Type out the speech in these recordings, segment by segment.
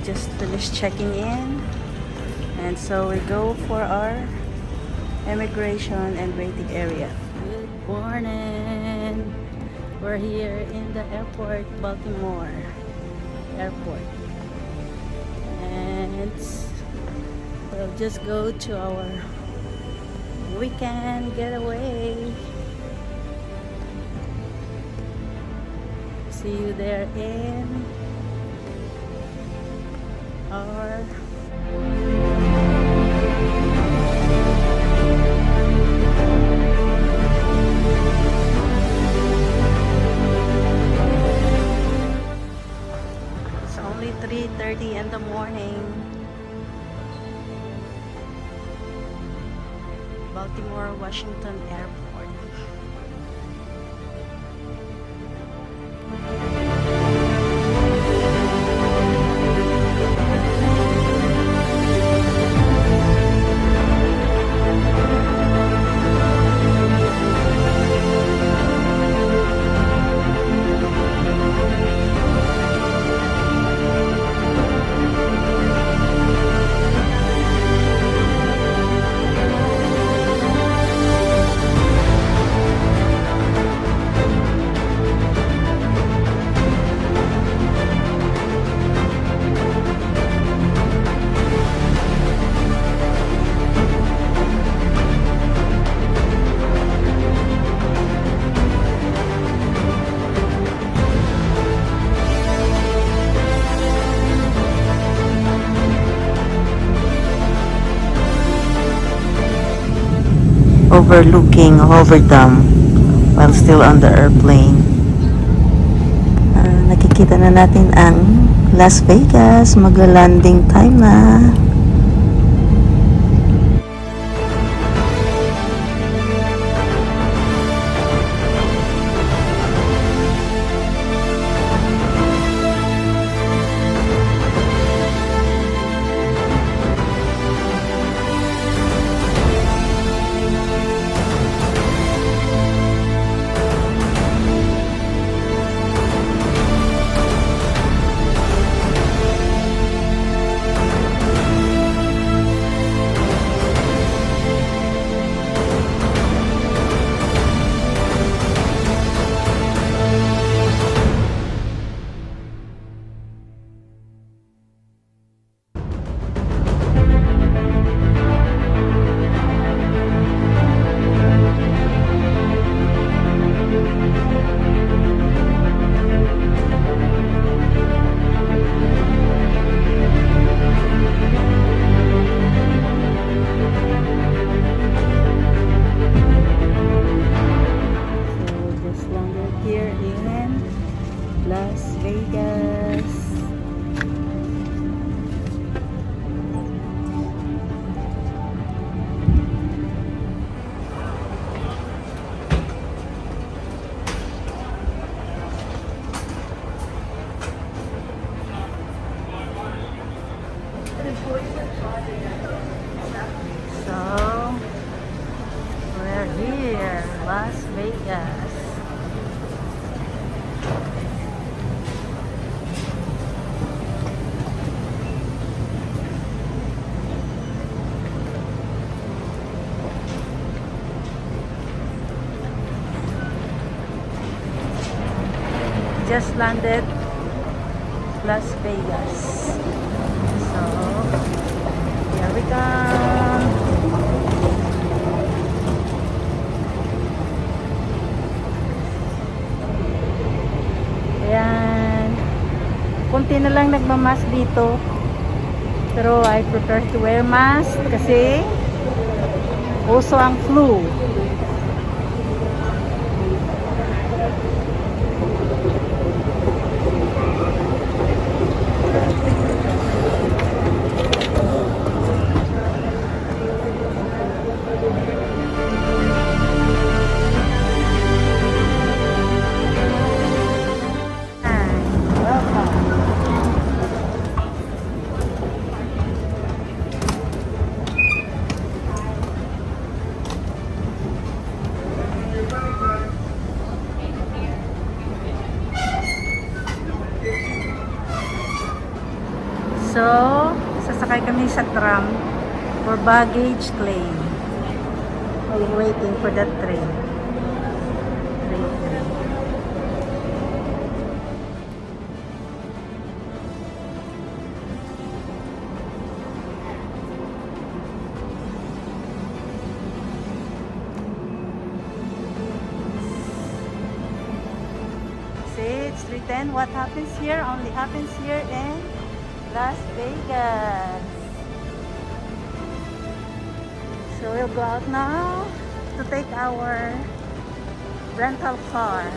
just finished checking in, and so we go for our immigration and waiting area. Good morning. We're here in the airport, Baltimore Airport, and we'll just go to our weekend getaway. See you there in our it's only 3:30 in the morning. Baltimore Washington Airport. Overlooking Hoover Dam while still on the airplane. Nakikita na natin ang Las Vegas. Magla-landing time na. Las Vegas. So, we're here, Las Vegas. Just landed Las Vegas. So, here we come. Ayan. Kunti na lang nagmamask dito. Pero I prefer to wear mask kasi uso ang flu. So, sasakay kami sa tram for baggage claim. We're waiting for that train. See, it's 3:10. What happens here only happens here in Las Vegas. So we'll go out now to take our rental car.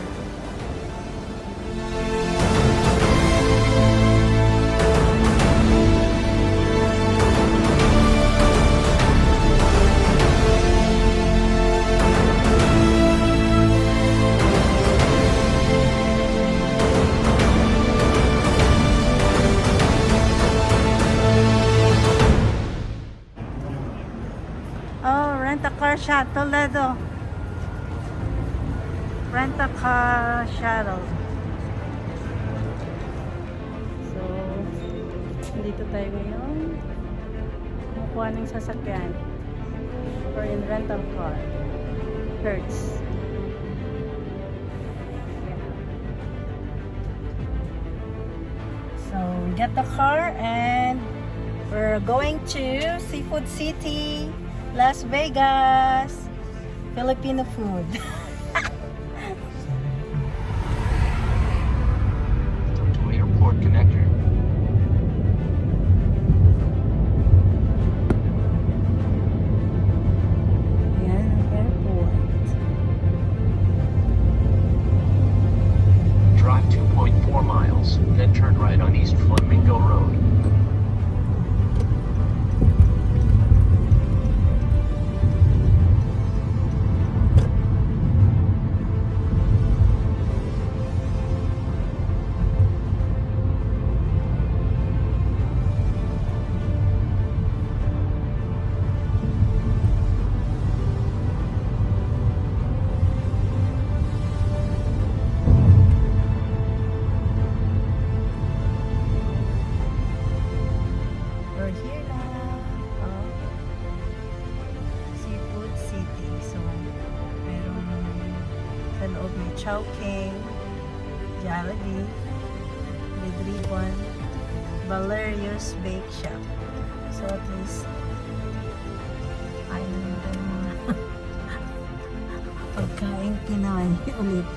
Oh, rent-a-car shuttle na to. Rent-a-car shuttle. So, dito tayo ngayon. Kumukuha ng sasakyan. Or in rental car. Hertz. So, we get the car and we're going to Seafood City, Las Vegas. Filipino food. To airport connector. Ayan ang airport. Drive 2.4 miles, then turn right on East Flamingo Road. We're here na. Oh. Seafood City. So, meron sa loob may Chowking, Jollibee, Red Ribbon, Valerius Bake Shop. So, at least, ayun na tayo mga pagkain kinain ulit.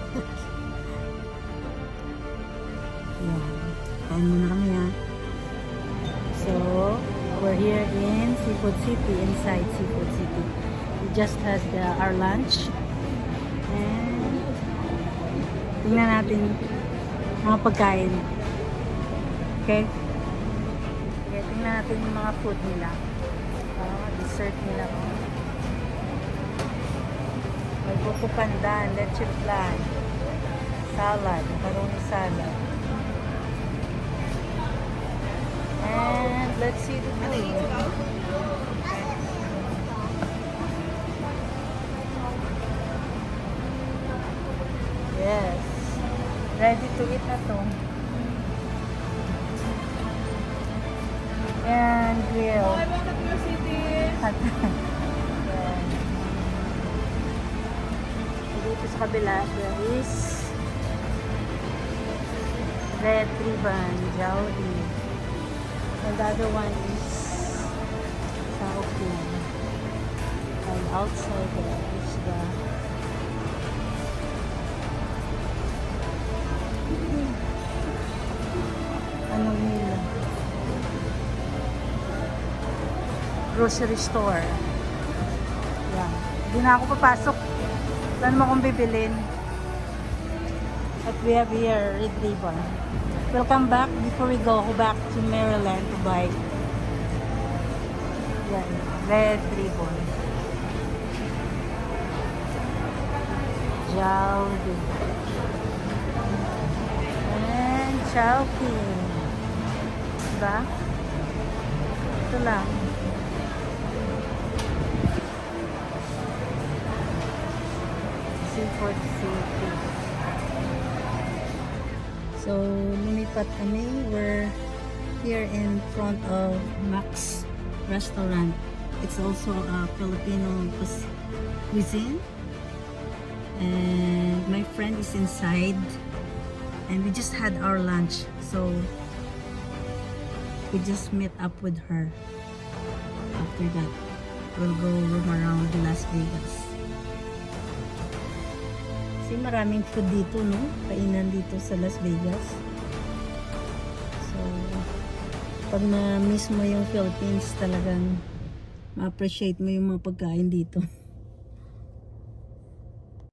Yan. Kain muna kami ha. So, we're here in Seafood City, inside Seafood City. We just had our lunch. And, tingnan natin mga pagkain. Okay? Okay, tingnan natin yung mga food nila. Dessert nila. May buko pandan, leche flan, salad, macaroni salad. And let's see the food. Yes. Ready to eat na to. And grill. At yeah. Dito sa kabila, there is Red Ribbon, Jollibee. And the other one is Chowking. And outside there is the anong nila? Grocery store. Yan. Hindi na ako papasok. Wala naman akong bibilin. At we have here Red Ribbon. We'll come back before we go back to Maryland to buy yan, Red Ribbon. Jollibee. And Chowking. Diba? Ito lang. Seafood City. So, lumipat kami. We're here in front of Max restaurant. It's also a Filipino cuisine. And my friend is inside. And we just had our lunch. So we just met up with her. After that, we'll go roam around Las Vegas. Kasi maraming food dito, no? Kainan dito sa Las Vegas. So, pag na-miss mo yung Philippines, talagang ma-appreciate mo yung mga pagkain dito.